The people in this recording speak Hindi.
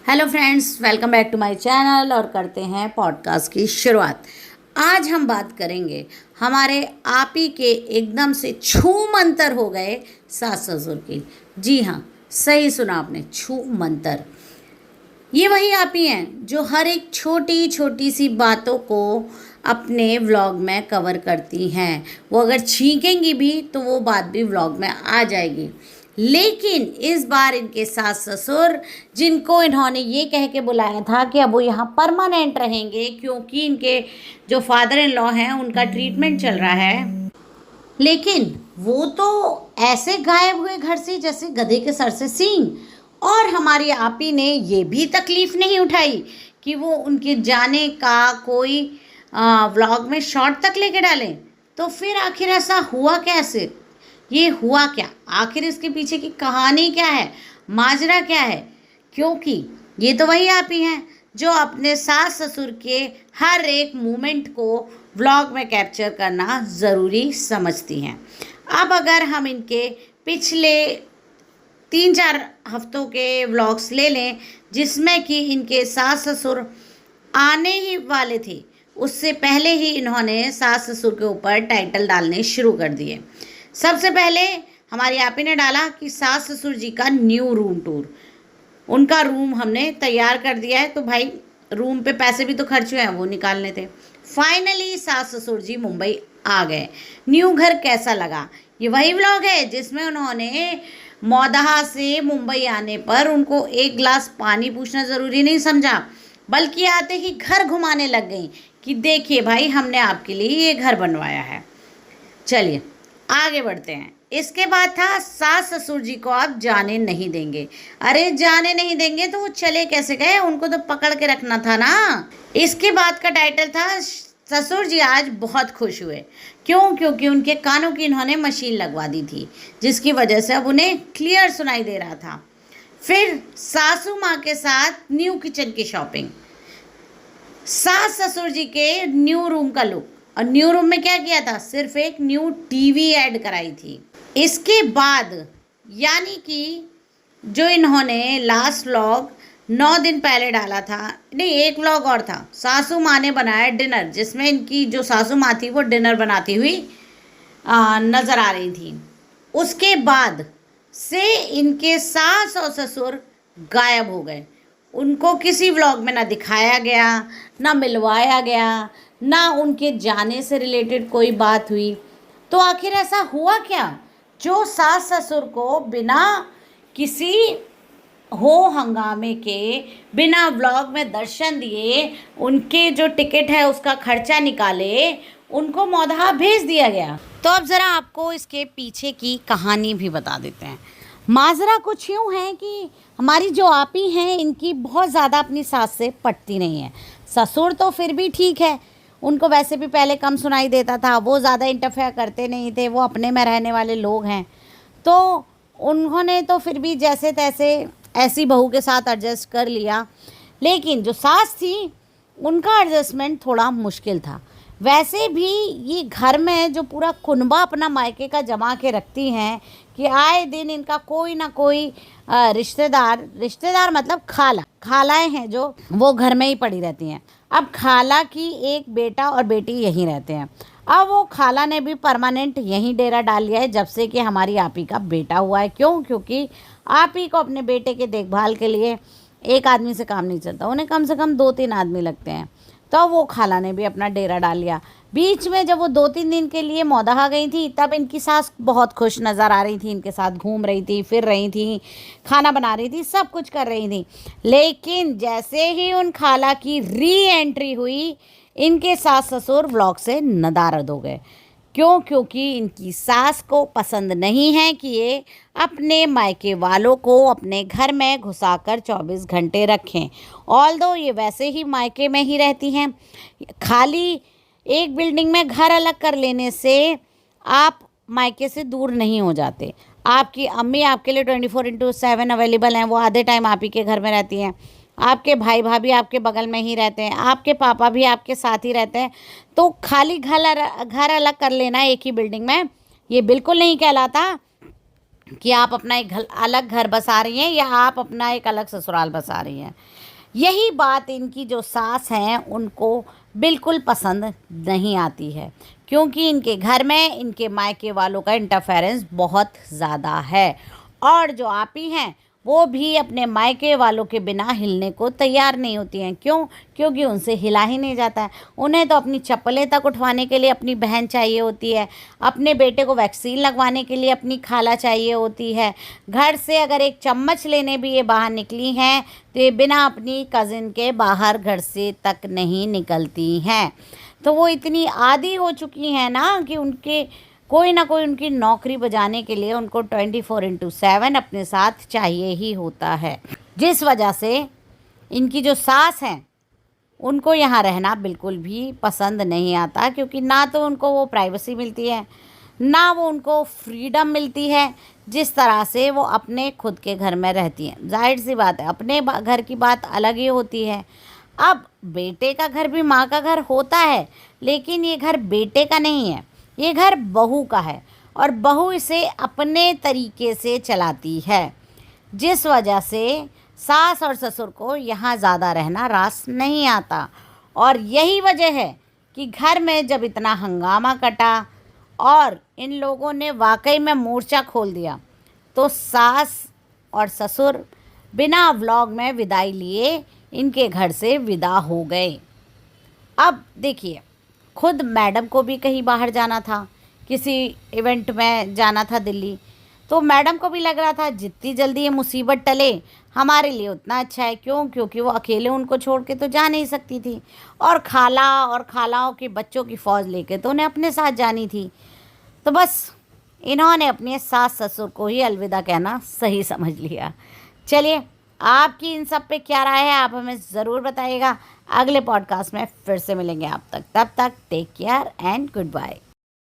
Hello friends, welcome back to my channel और करते हैं पॉडकास्ट की शुरुआत। आज हम बात करेंगे हमारे आप ही के एकदम से छू मंतर हो गए सास ससुर की। जी हाँ, सही सुना आपने, छू मंतर। ये वही आप ही हैं जो हर एक छोटी छोटी सी बातों को अपने व्लॉग में कवर करती हैं। वो अगर छींकेंगी भी तो वो बात भी व्लॉग में आ जाएगी। लेकिन इस बार इनके सास ससुर, जिनको इन्होंने ये कह के बुलाया था कि अब वो यहाँ परमानेंट रहेंगे क्योंकि इनके जो फादर इन लॉ हैं उनका ट्रीटमेंट चल रहा है, लेकिन वो तो ऐसे गायब हुए घर से जैसे गधे के सर से सींग। और हमारी आपी ने ये भी तकलीफ़ नहीं उठाई कि वो उनके जाने का कोई व्लॉग में शॉर्ट तक लेके डालें। तो फिर आखिर ऐसा हुआ कैसे? ये हुआ क्या? आखिर इसके पीछे की कहानी क्या है, माजरा क्या है? क्योंकि ये तो वही आप ही हैं जो अपने सास ससुर के हर एक मोमेंट को व्लॉग में कैप्चर करना ज़रूरी समझती हैं। अब अगर हम इनके पिछले 3-4 हफ्तों के व्लॉग्स ले लें, जिसमें कि इनके सास ससुर आने ही वाले थे, उससे पहले ही इन्होंने सास ससुर के ऊपर टाइटल डालने शुरू कर दिए। सबसे पहले हमारी आपी ने डाला कि सास ससुर जी का न्यू रूम टूर। उनका रूम हमने तैयार कर दिया है, तो भाई रूम पे पैसे भी तो खर्च हुए हैं, वो निकालने थे। फाइनली सास ससुर जी मुंबई आ गए। न्यू घर कैसा लगा? ये वही व्लॉग है जिसमें उन्होंने मौदहा से मुंबई आने पर उनको एक गिलास पानी पूछना ज़रूरी नहीं समझा, बल्कि आते ही घर घुमाने लग गई कि देखिए भाई, हमने आपके लिए ये घर बनवाया है। चलिए आगे बढ़ते हैं। इसके बाद था सास ससुर जी को आप जाने नहीं देंगे। अरे जाने नहीं देंगे तो वो चले कैसे गए? उनको तो पकड़ के रखना था ना। इसके बाद का टाइटल था ससुर जी आज बहुत खुश हुए। क्यों? क्योंकि उनके कानों की इन्होंने मशीन लगवा दी थी, जिसकी वजह से अब उन्हें क्लियर सुनाई दे रहा था। फिर सासू माँ के साथ न्यू किचन की शॉपिंग, सास ससुर जी के न्यू रूम का लुक। और न्यू रूम में क्या किया था? सिर्फ एक न्यू टीवी ऐड कराई थी। इसके बाद यानी कि जो इन्होंने लास्ट व्लॉग 9 दिन पहले डाला था, नहीं एक व्लॉग और था, सासू माँ ने बनाया डिनर, जिसमें इनकी जो सासू माँ थी वो डिनर बनाती हुई नज़र आ रही थी। उसके बाद से इनके सास और ससुर गायब हो गए। उनको किसी व्लॉग में ना दिखाया गया, ना मिलवाया गया, ना उनके जाने से रिलेटेड कोई बात हुई। तो आखिर ऐसा हुआ क्या जो सास ससुर को बिना किसी हो हंगामे के, बिना व्लॉग में दर्शन दिए, उनके जो टिकट है उसका खर्चा निकाले, उनको मौदहा भेज दिया गया? तो अब ज़रा आपको इसके पीछे की कहानी भी बता देते हैं। माजरा कुछ यूँ है कि हमारी जो आपी हैं इनकी बहुत ज़्यादा अपनी सास से पटती नहीं है। ससुर तो फिर भी ठीक है, उनको वैसे भी पहले कम सुनाई देता था, वो ज़्यादा इंटरफेयर करते नहीं थे, वो अपने में रहने वाले लोग हैं। तो उन्होंने तो फिर भी जैसे तैसे ऐसी बहू के साथ एडजस्ट कर लिया। लेकिन जो सास थी उनका एडजस्टमेंट थोड़ा मुश्किल था। वैसे भी ये घर में जो पूरा कुनबा अपना मायके का जमा के रखती हैं कि आए दिन इनका कोई ना कोई रिश्तेदार मतलब खालाएँ हैं जो वो घर में ही पड़ी रहती हैं। अब खाला की एक बेटा और बेटी यहीं रहते हैं। अब वो खाला ने भी परमानेंट यहीं डेरा डाल लिया है जब से कि हमारी आपी का बेटा हुआ है। क्यों? क्योंकि आपी को अपने बेटे के देखभाल के लिए एक आदमी से काम नहीं चलता, उन्हें कम से कम 2-3 आदमी लगते हैं। तो वो खाला ने भी अपना डेरा डाल लिया। बीच में जब वो 2-3 दिन के लिए मौदहा गई थी, तब इनकी सास बहुत खुश नज़र आ रही थी, इनके साथ घूम रही थी, फिर रही थी, खाना बना रही थी, सब कुछ कर रही थी। लेकिन जैसे ही उन खाला की री एंट्री हुई, इनके सास ससुर व्लॉग से नदारद हो गए। क्यों? क्योंकि इनकी सास को पसंद नहीं है कि ये अपने मायके वालों को अपने घर में घुसाकर 24 घंटे रखें। ऑल्दो ये वैसे ही मायके में ही रहती हैं। खाली एक बिल्डिंग में घर अलग कर लेने से आप मायके से दूर नहीं हो जाते। आपकी अम्मी आपके लिए 24/7 अवेलेबल हैं, वो आधे टाइम आप ही के घर में रहती हैं। आपके भाई भाभी आपके बगल में ही रहते हैं, आपके पापा भी आपके साथ ही रहते हैं। तो खाली घर अलग कर लेना एक ही बिल्डिंग में, ये बिल्कुल नहीं कहलाता कि आप अपना एक अलग घर बसा रही हैं या आप अपना एक अलग ससुराल बसा रही हैं। यही बात इनकी जो सास हैं उनको बिल्कुल पसंद नहीं आती है, क्योंकि इनके घर में इनके मायके वालों का इंटरफेरेंस बहुत ज़्यादा है। और जो आपी हैं वो भी अपने मायके वालों के बिना हिलने को तैयार नहीं होती हैं। क्यों? क्योंकि उनसे हिला ही नहीं जाता है। उन्हें तो अपनी चप्पलें तक उठवाने के लिए अपनी बहन चाहिए होती है, अपने बेटे को वैक्सीन लगवाने के लिए अपनी खाला चाहिए होती है। घर से अगर एक चम्मच लेने भी ये बाहर निकली हैं तो ये बिना अपनी कज़िन के बाहर घर से तक नहीं निकलती हैं। तो वो इतनी आदी हो चुकी हैं ना कि उनके कोई ना कोई उनकी नौकरी बजाने के लिए उनको 24/7 अपने साथ चाहिए ही होता है। जिस वजह से इनकी जो सास हैं उनको यहाँ रहना बिल्कुल भी पसंद नहीं आता, क्योंकि ना तो उनको वो प्राइवेसी मिलती है, ना वो उनको फ्रीडम मिलती है जिस तरह से वो अपने खुद के घर में रहती हैं। जाहिर सी बात है, अपने घर की बात अलग ही होती है। अब बेटे का घर भी माँ का घर होता है, लेकिन ये घर बेटे का नहीं है, ये घर बहू का है और बहू इसे अपने तरीके से चलाती है, जिस वजह से सास और ससुर को यहाँ ज़्यादा रहना रास नहीं आता। और यही वजह है कि घर में जब इतना हंगामा कटा और इन लोगों ने वाकई में मोर्चा खोल दिया, तो सास और ससुर बिना व्लॉग में विदाई लिए इनके घर से विदा हो गए। अब देखिए, खुद मैडम को भी कहीं बाहर जाना था, किसी इवेंट में जाना था दिल्ली, तो मैडम को भी लग रहा था जितनी जल्दी ये मुसीबत टले हमारे लिए उतना अच्छा है। क्यों? क्योंकि वो अकेले उनको छोड़ के तो जा नहीं सकती थी, और खाला और खालाओं के बच्चों की फ़ौज लेके तो उन्हें अपने साथ जानी थी। तो बस इन्होंने अपने सास ससुर को ही अलविदा कहना सही समझ लिया। चलिए, आपकी इन सब पे क्या राय है आप हमें ज़रूर बताइएगा। अगले पॉडकास्ट में फिर से मिलेंगे आप तक, तब तक take care and good bye.